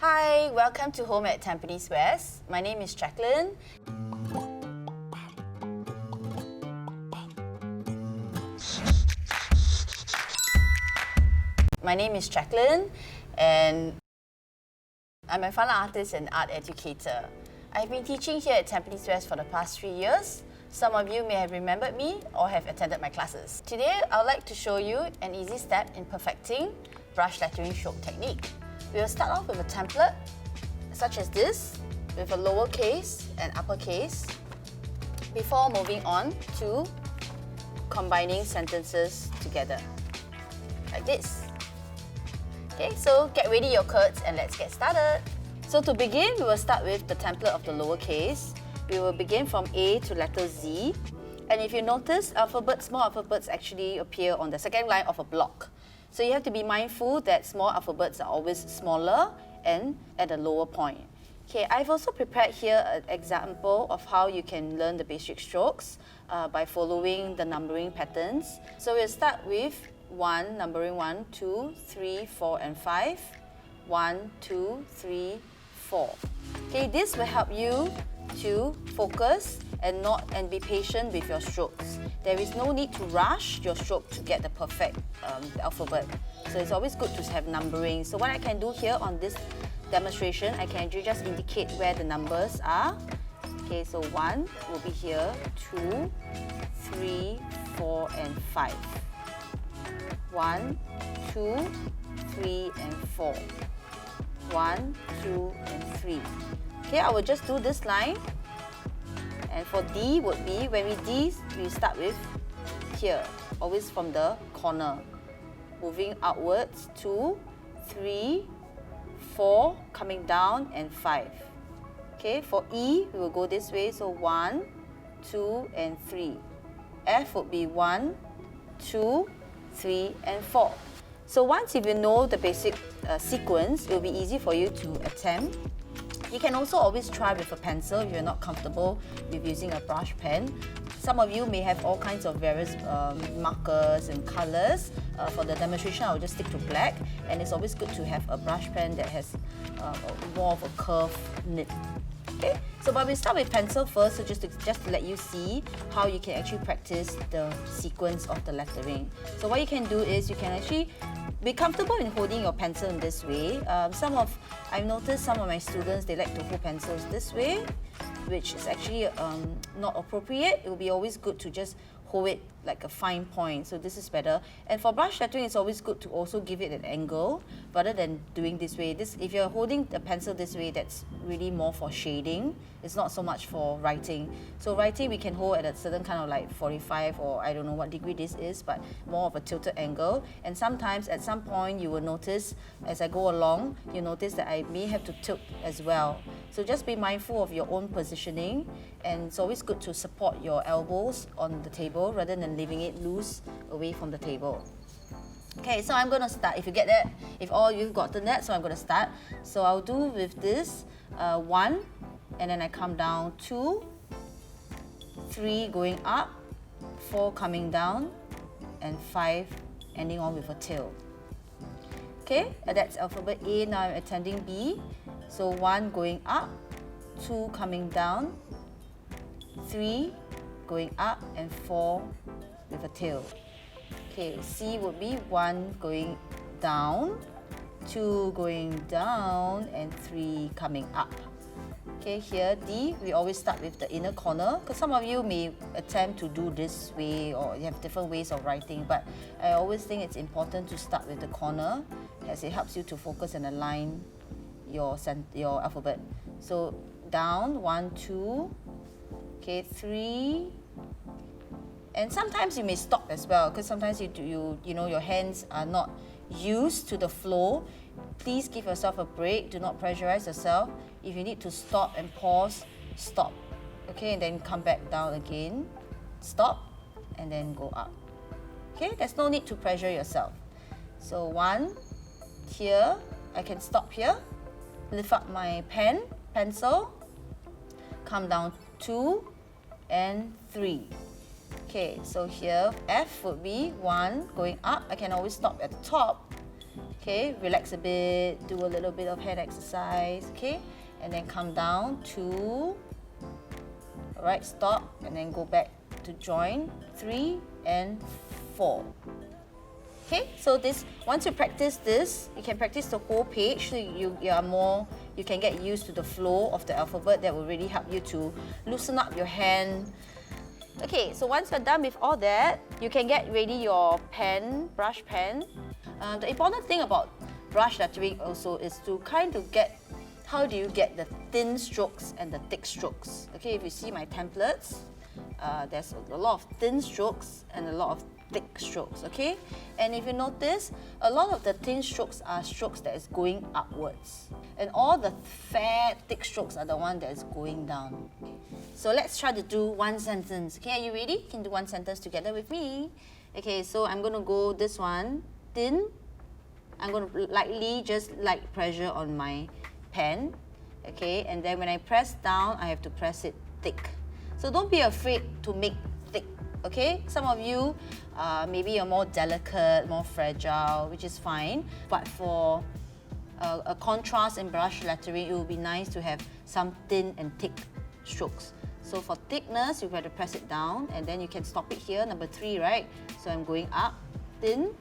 Hi, welcome to Home at Tampines West. My name is Jacquelyn. And I'm a fine artist and art educator. I've been teaching here at Tampines West for the past 3 years. Some of you may have remembered me or have attended my classes. Today, I would like to show you an easy step in perfecting brush lettering stroke technique. We will start off with a template, such as this, with a lowercase and uppercase, before moving on to combining sentences together, like this. Okay, so get ready your curds and let's get started. So to begin, we will start with the template of the lowercase. We will begin from A to letter Z. And if you notice, small alphabets actually appear on the second line of a block. So you have to be mindful that small alphabets are always smaller and at a lower point. Okay, I've also prepared here an example of how you can learn the basic strokes by following the numbering patterns. So we'll start with numbering 1, 2, 3, 4, and 5. 1, 2, 3, 4. Okay, this will help you to focus and be patient with your strokes. There is no need to rush your stroke to get the perfect alphabet. So it's always good to have numbering. So what I can do here on this demonstration, I can actually just indicate where the numbers are. Okay, so 1 will be here, 2, 3, 4, and 5. 1, 2, 3, and 4. 1, 2, and 3. Okay, I will just do this line. And for D would be, when we start with here, always from the corner. Moving outwards, 2, 3, 4, coming down, and 5. Okay, for E, we will go this way, so 1, 2, and 3. F would be 1, 2, 3, and 4. So once if you know the basic sequence, it will be easy for you to attempt. You can also always try with a pencil if you're not comfortable with using a brush pen. Some of you may have all kinds of various markers and colors. For the demonstration, I'll just stick to black, and it's always good to have a brush pen that has more of a curved nib. Okay, so but we start with pencil first, so just to let you see how you can actually practice the sequence of the lettering. So what you can do is you can actually be comfortable in holding your pencil in this way. I've noticed some of my students, they like to hold pencils this way, which is actually not appropriate. It will be always good to just hold it like a fine point, so this is better. And for brush lettering, it's always good to also give it an angle rather than doing this way. If you're holding the pencil this way, that's really more for shading. It's not so much for writing. So writing, we can hold at a certain kind of like 45, or I don't know what degree this is, but more of a tilted angle. And sometimes at some point you will notice, as I go along, you notice that I may have to tilt as well. So just be mindful of your own positioning, and it's always good to support your elbows on the table rather than leaving it loose away from the table. Okay, so I'm going to start. If you get that, if all you've gotten that, so I'm going to start. So I'll do with this 1, and then I come down, 2, 3 going up, 4 coming down, and 5 ending on with a tail. Okay, that's alphabet A. Now I'm attending B. So 1 going up, 2 coming down, 3 going up, and 4 with a tail. Okay, C would be 1 going down, 2 going down, and 3 coming up. Okay, here D, we always start with the inner corner, because some of you may attempt to do this way, or you have different ways of writing, but I always think it's important to start with the corner, as it helps you to focus and align your alphabet. So down, 1, 2, okay, 3, and sometimes you may stop as well, because sometimes you know your hands are not used to the flow. Please give yourself a break. Do not pressurize yourself. If you need to stop and pause, stop. Okay, and then come back down again. Stop, and then go up. Okay, there's no need to pressure yourself. So 1, here, I can stop here. Lift up my pencil, come down 2 and 3. Okay, so here F would be 1 going up. I can always stop at the top. Okay, relax a bit, do a little bit of hand exercise, okay? And then come down, 2, all right, stop, and then go back to join, 3 and 4. Okay, so this, once you practice this, you can practice the whole page, so you can get used to the flow of the alphabet. That will really help you to loosen up your hand. Okay, so once you're done with all that, you can get ready your pen, brush pen. The important thing about brush lettering also is to kind of get, how do you get the thin strokes and the thick strokes? Okay, if you see my templates, there's a lot of thin strokes and a lot of thick strokes, okay? And if you notice, a lot of the thin strokes are strokes that is going upwards. And all the fair, thick strokes are the one that is going down. So let's try to do one sentence. Okay, are you ready? You can do one sentence together with me. Okay, so I'm going to go this one, thin. I'm going to lightly, just light pressure on my pen. Okay, and then when I press down, I have to press it thick. So don't be afraid to make thick, okay? Some of you, maybe you're more delicate, more fragile, which is fine. But for a contrast in brush lettering, it would be nice to have some thin and thick strokes. So for thickness, you have to press it down, and then you can stop it here, number 3, right? So I'm going up, thin,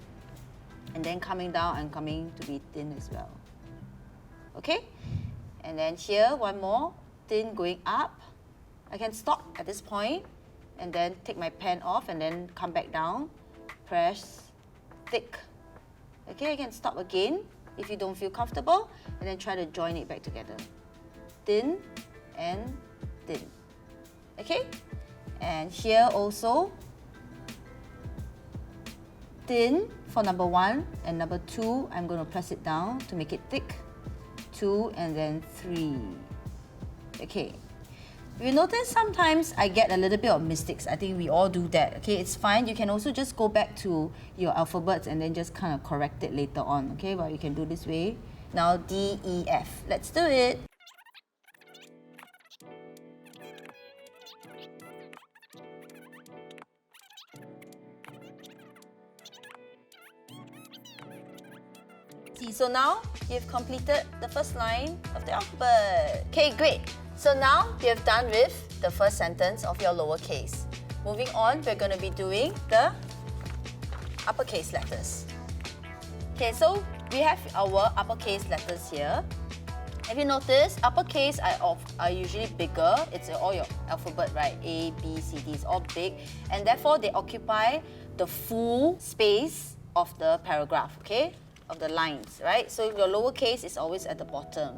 and then coming down and coming to be thin as well. Okay? And then here, one more, thin going up. I can stop at this point, and then take my pen off, and then come back down, press, thick. Okay, I can stop again if you don't feel comfortable, and then try to join it back together. Thin and thin. Okay? And here also, thin for number 1, and number 2, I'm going to press it down to make it thick. 2 and then 3. Okay. You notice sometimes I get a little bit of mistakes. I think we all do that. Okay, it's fine. You can also just go back to your alphabets and then just kind of correct it later on. Okay, well, you can do this way. Now D, E, F. Let's do it. So now you've completed the first line of the alphabet. Okay, great. So now you have done with the first sentence of your lowercase. Moving on, we're going to be doing the uppercase letters. Okay, so we have our uppercase letters here. Have you noticed, uppercase are usually bigger. It's all your alphabet, right? A, B, C, D is all big. And therefore, they occupy the full space of the paragraph, okay? Of the lines, right? So your lowercase is always at the bottom.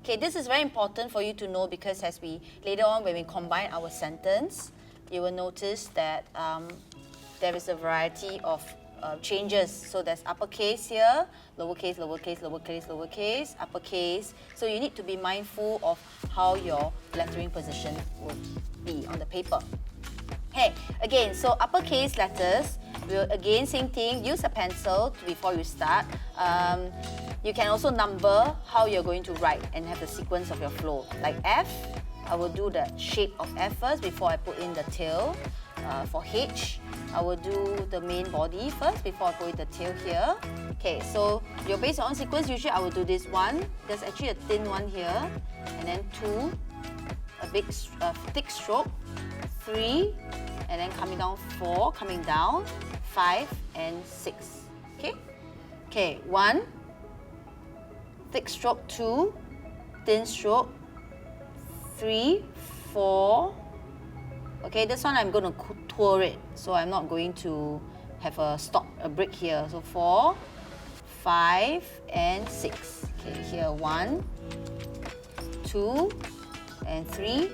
Okay, this is very important for you to know because as we, later on when we combine our sentence, you will notice that there is a variety of changes. So there's uppercase here, lowercase, lowercase, lowercase, lowercase, uppercase. So you need to be mindful of how your lettering position would be on the paper. Hey, again, so uppercase letters, will again, same thing, use a pencil before you start. You can also number how you're going to write and have the sequence of your flow. Like F, I will do the shape of F first before I put in the tail. For H, I will do the main body first before I put in the tail here. Okay, so your based on sequence, usually I will do this 1. There's actually a thin one here. And then 2, a big thick stroke. 3, and then coming down 4, coming down 5 and 6. Okay? Okay, 1, thick stroke 2, thin stroke 3, 4. Okay, this one I'm going to twirl it, so I'm not going to have a stop, a break here. So 4, 5 and 6. Okay, here 1, 2 and 3.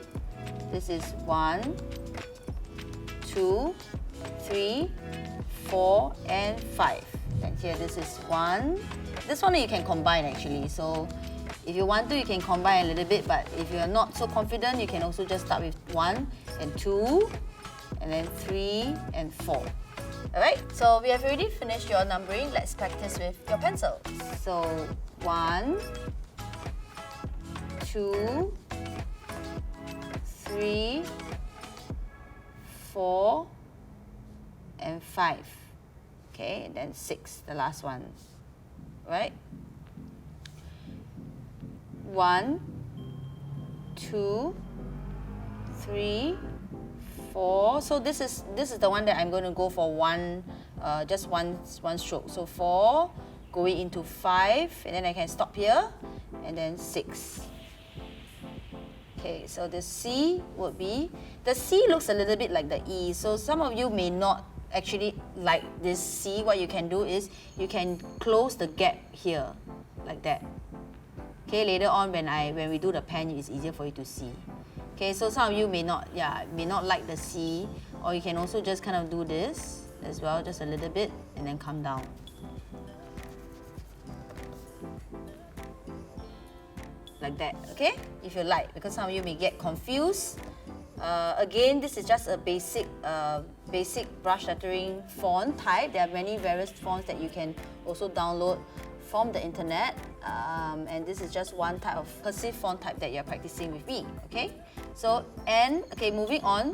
This is 1, 2, 3, 4 and 5. And here this is 1. This one you can combine actually. So if you want to, you can combine a little bit, but if you're not so confident, you can also just start with 1 and 2 and then 3 and 4. Alright, so we have already finished your numbering. Let's practice with your pencils. So 1, 2, 3, 4 and 5. Okay, and then 6, the last one. right? 1, 2, 3, 4. So this is the one that I'm going to go for just one stroke. So 4 going into 5, and then I can stop here, and then 6. Okay, so the C would be, the C looks a little bit like the E, so some of you may not actually like this C. What you can do is you can close the gap here, like that. Okay, later on when we do the pen, it's easier for you to see. Okay, so some of you may not like the C, or you can also just kind of do this as well, just a little bit, and then come down. Like that, okay? If you like, because some of you may get confused. Again, this is just a basic brush lettering font type. There are many various fonts that you can also download from the internet, and this is just one type of cursive font type that you're practicing with me, okay? So, and, okay, moving on,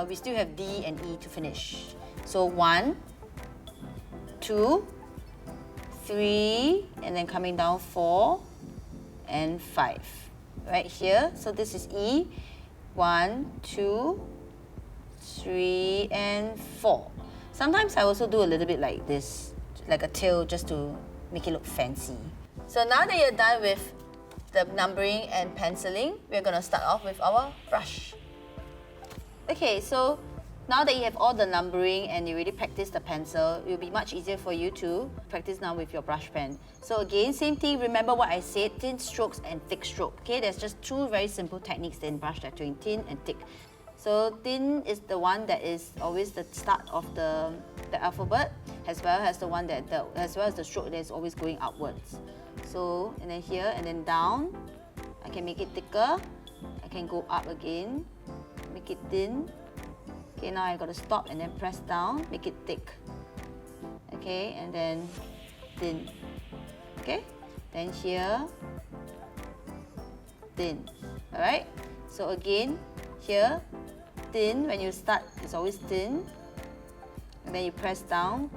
we still have D and E to finish. So 1, 2, 3, and then coming down 4, and 5, right here. So this is E, 1, 2, 3, and 4. Sometimes I also do a little bit like this, like a tail, just to make it look fancy. So now that you're done with the numbering and penciling, we're going to start off with our brush. Okay, so now that you have all the numbering and you already practiced the pencil, it will be much easier for you to practice now with your brush pen. So again, same thing, remember what I said, thin strokes and thick stroke. Okay, there's just two very simple techniques in brush lettering, thin and thick. So thin is the one that is always the start of the alphabet, as well as the one that as well as the stroke that is always going upwards. So, and then here and then down, I can make it thicker. I can go up again, make it thin. Okay, now I got to stop and then press down, make it thick. Okay, and then thin. Okay, then here, thin. Alright, so again, here, thin. When you start, it's always thin. And then you press down.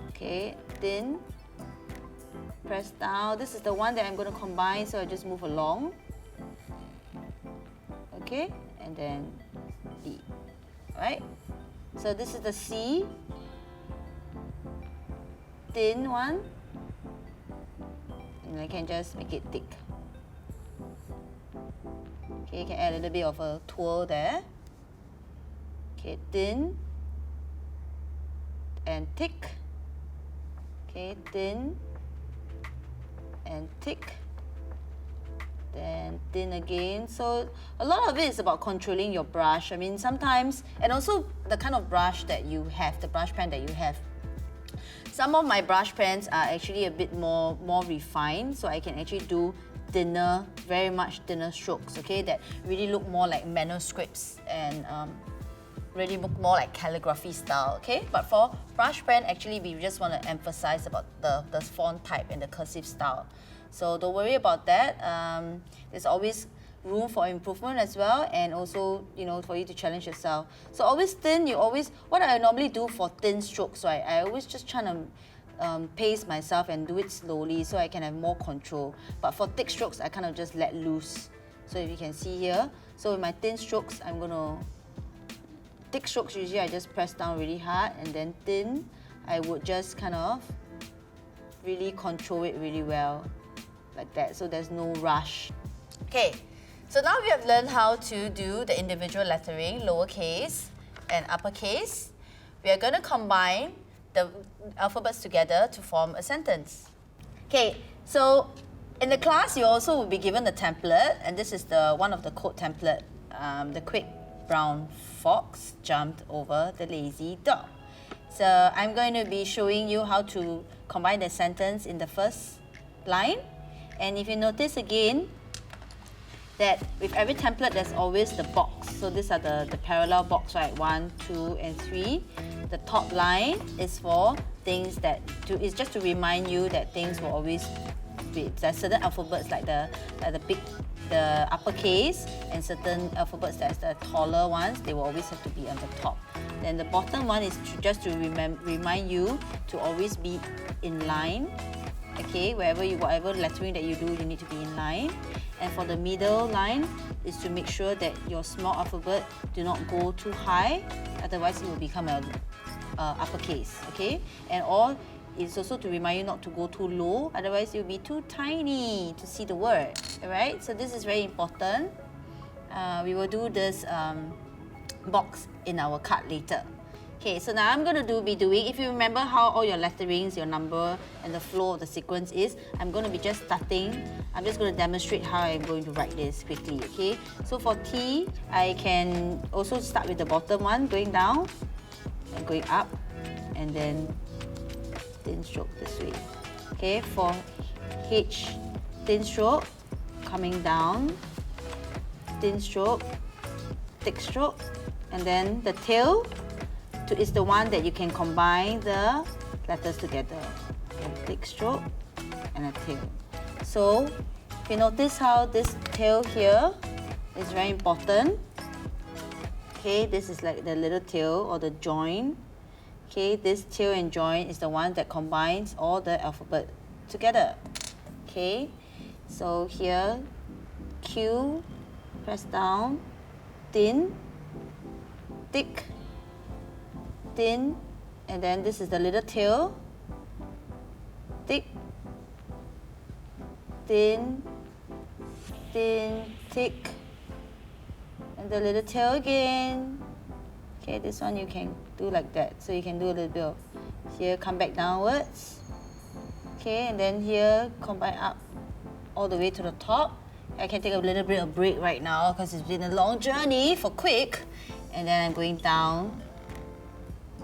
Okay, thin. Press down. This is the one that I'm going to combine, so I just move along. Okay, and then D. Alright, so this is the C, thin one, and I can just make it thick. Okay, you can add a little bit of a twirl there. Okay, thin and thick. Okay, thin and thick. Then thin again. So a lot of it is about controlling your brush. I mean, sometimes, and also the kind of brush that you have, the brush pen that you have. Some of my brush pens are actually a bit more refined, so I can actually do thinner, very much thinner strokes, okay, that really look more like manuscripts and really look more like calligraphy style, okay? But for brush pen, actually we just want to emphasize about the font type and the cursive style. So don't worry about that. There's always room for improvement as well, and also, you know, for you to challenge yourself. So always thin, what I normally do for thin strokes, right, I always just try to pace myself and do it slowly so I can have more control. But for thick strokes, I kind of just let loose. So if you can see here, so with my thin strokes, thick strokes, usually I just press down really hard, and then thin, I would just kind of really control it really well, like that, so there's no rush. Okay, so now we have learned how to do the individual lettering, lowercase and uppercase. We are going to combine the alphabets together to form a sentence. Okay, so in the class, you also will be given the template, and this is one of the code template. The quick brown fox jumped over the lazy dog. So I'm going to be showing you how to combine the sentence in the first line. And if you notice again, that with every template, there's always the box. So these are the parallel box, right? 1, 2, and 3. The top line is for things it's just to remind you that things will always bit. There's certain alphabets like the uppercase, and certain alphabets that's the taller ones, they will always have to be on the top. Then the bottom one is just to remind you to always be in line. Okay, whatever lettering that you do, you need to be in line. And for the middle line is to make sure that your small alphabet do not go too high, otherwise it will become a uppercase. Okay, and it's also to remind you not to go too low, otherwise you'll be too tiny to see the word. Alright, so this is very important. We will do this box in our card later. Okay, so now I'm going to be doing, if you remember how all your letterings, your number, and the flow of the sequence is, I'm going to be just starting. I'm just going to demonstrate how I'm going to write this quickly, okay? So for T, I can also start with the bottom one, going down, and going up, and then thin stroke this way. Okay, for H, thin stroke, coming down, thin stroke, thick stroke, and then the tail is the one that you can combine the letters together. A thick stroke and a tail. So if you notice how this tail here is very important. Okay, this is like the little tail or the join. Okay, this tail and join is the one that combines all the alphabet together. Okay, so here Q, press down, thin, thick, thin, and then this is the little tail, thick, thin, thin, thick, and the little tail again. Okay, this one you can do like that. So you can do a little bit of here, come back downwards. Okay, and then here, combine up all the way to the top. I can take a little bit of break right now because it's been a long journey for quick. And then I'm going down.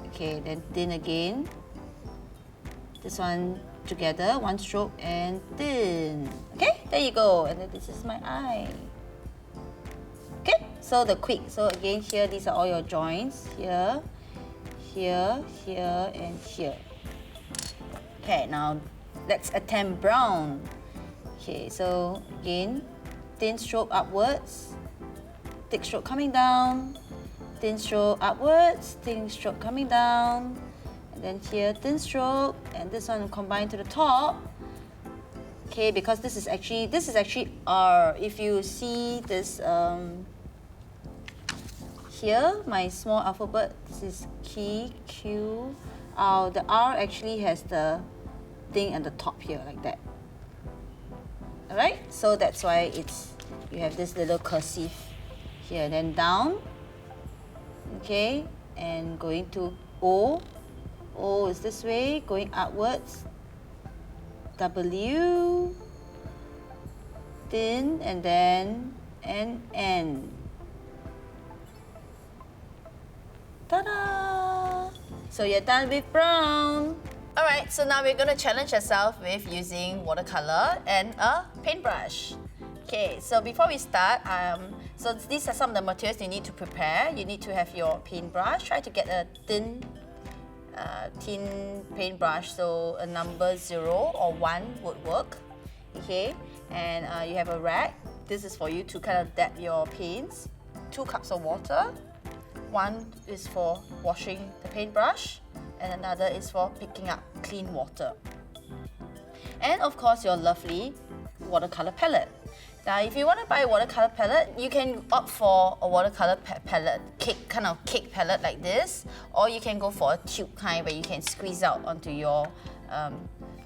Okay, then thin again. This one together, one stroke and thin. Okay, there you go. And then this is my eye. Okay, so the quick. So again, here, these are all your joints. Here, here, here, and here. Okay, now let's attempt brown. Okay, so again, thin stroke upwards, thick stroke coming down, thin stroke upwards, thin stroke coming down, and then here thin stroke, and this one combined to the top. Okay, because this is actually R. If you see this here, my small alphabet, this is key, Q, the R actually has the thing at the top here like that. Alright, so that's why you have this little cursive here, then down. Okay, and going to O. O is this way, going upwards. W, thin, and then N. Ta-da! So you're done with brown. Alright, so now we're going to challenge ourselves with using watercolor and a paintbrush. Okay, so before we start, so these are some of the materials you need to prepare. You need to have your paintbrush. Try to get a thin paintbrush, so a number 0 or 1 would work. Okay, and you have a rack. This is for you to kind of dab your paints. 2 cups of water. One is for washing the paintbrush, and another is for picking up clean water. And of course, your lovely watercolor palette. Now, if you want to buy a watercolor palette, you can opt for a watercolor palette, kind of cake palette like this, or you can go for a tube kind where you can squeeze out onto your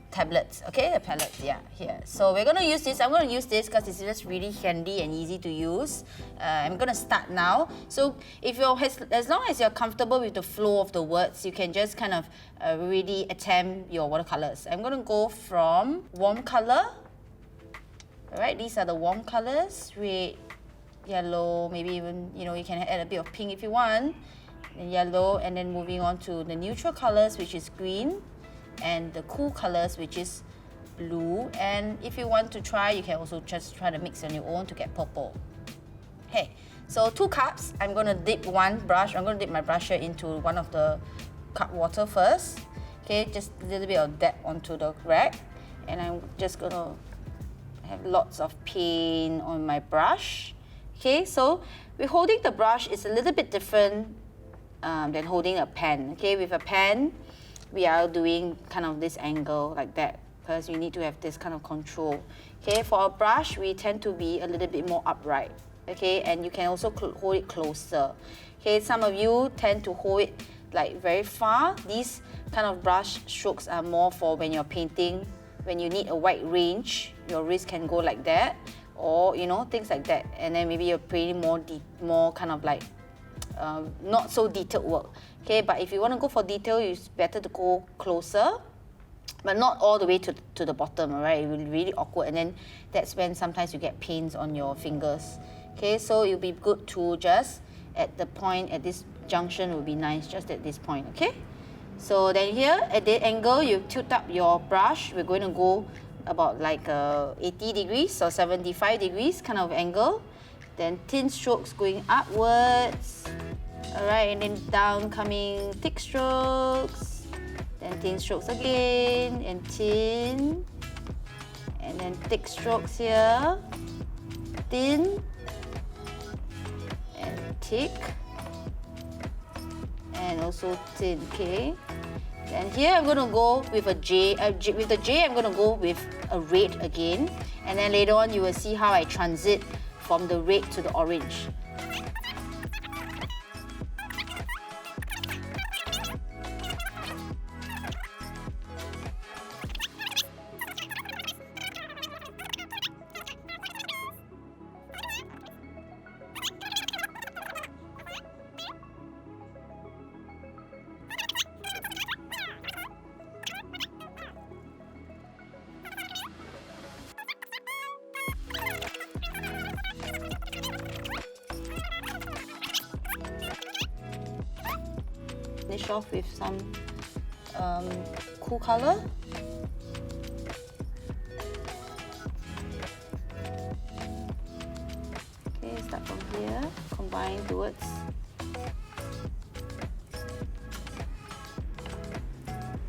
tablets. Okay, a palette, yeah, here. So we're going to use this. I'm going to use this because it's just really handy and easy to use. I'm going to start now. So if as long as you're comfortable with the flow of the words, you can just kind of really attempt your watercolors. I'm going to go from warm color. Alright, these are the warm colors, red, yellow, maybe even, you can add a bit of pink if you want, and yellow, and then moving on to the neutral colors, which is green, and the cool colors, which is blue. And if you want to try, you can also just try to mix on your own to get purple. Okay, so 2 cups, I'm going to dip my brusher into one of the cup water first. Okay, just a little bit of dab onto the rack, and I'm just going to have lots of paint on my brush. Okay, so we're holding the brush is a little bit different than holding a pen. Okay, with a pen, we are doing kind of this angle like that because we need to have this kind of control. Okay, for a brush, we tend to be a little bit more upright. Okay, and you can also hold it closer. Okay, some of you tend to hold it like very far. These kind of brush strokes are more for when you're painting, when you need a wide range, your wrist can go like that, or you know, things like that. And then maybe you're painting more kind of like not so detailed work. Okay, but if you want to go for detail, it's better to go closer, but not all the way to the bottom, right? It will be really awkward, and then that's when sometimes you get pains on your fingers. Okay, so it'll be good to just at the point, at this junction would be nice, just at this point, okay? So then here, at the angle, you tilt up your brush. We're going to go about like 80 degrees or 75 degrees kind of angle. Then thin strokes going upwards. All right, and then down coming thick strokes. Then thin strokes again, and thin. And then thick strokes here. Thin. And thick. And also thin, okay? Then here I'm going to go with a J. With the J, I'm going to go with a red again. And then later on, you will see how I transit from the red to the orange. Finish off with some cool color. Okay, start from here, combine towards.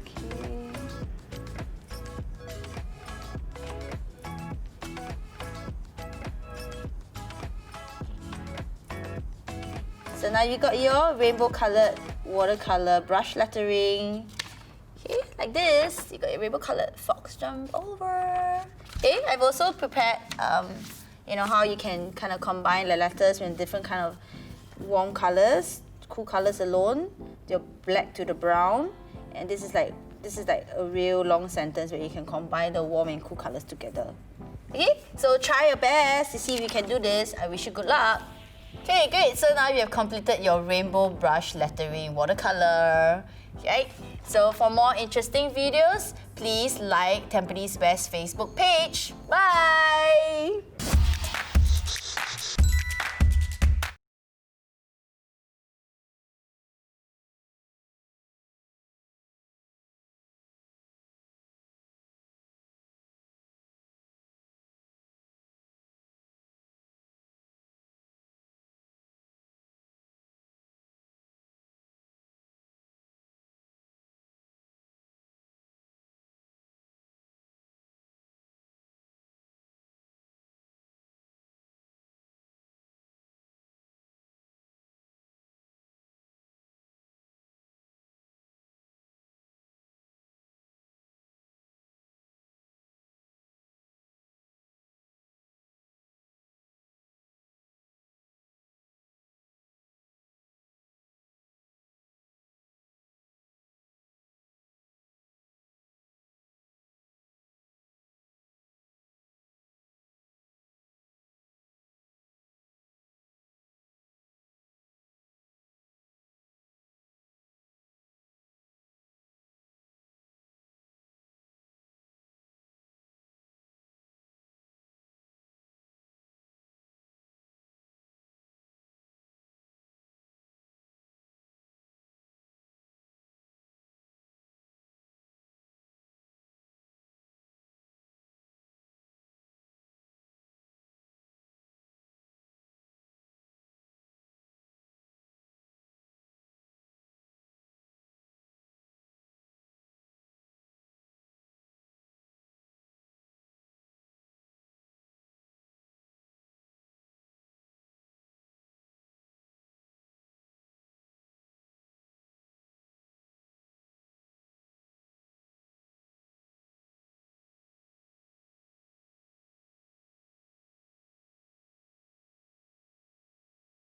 Okay. So now you got your rainbow colored watercolor brush lettering. Okay, like this. You got your rainbow colored fox jump over. Okay, I've also prepared, you know, how you can kind of combine the letters with different kind of warm colors, cool colors alone. Your black to the brown, and this is like a real long sentence where you can combine the warm and cool colors together. Okay, so try your best to see if you can do this. I wish you good luck. Okay, great. So now you have completed your rainbow brush lettering watercolor. Okay, so for more interesting videos, please like Tampines West Facebook page. Bye!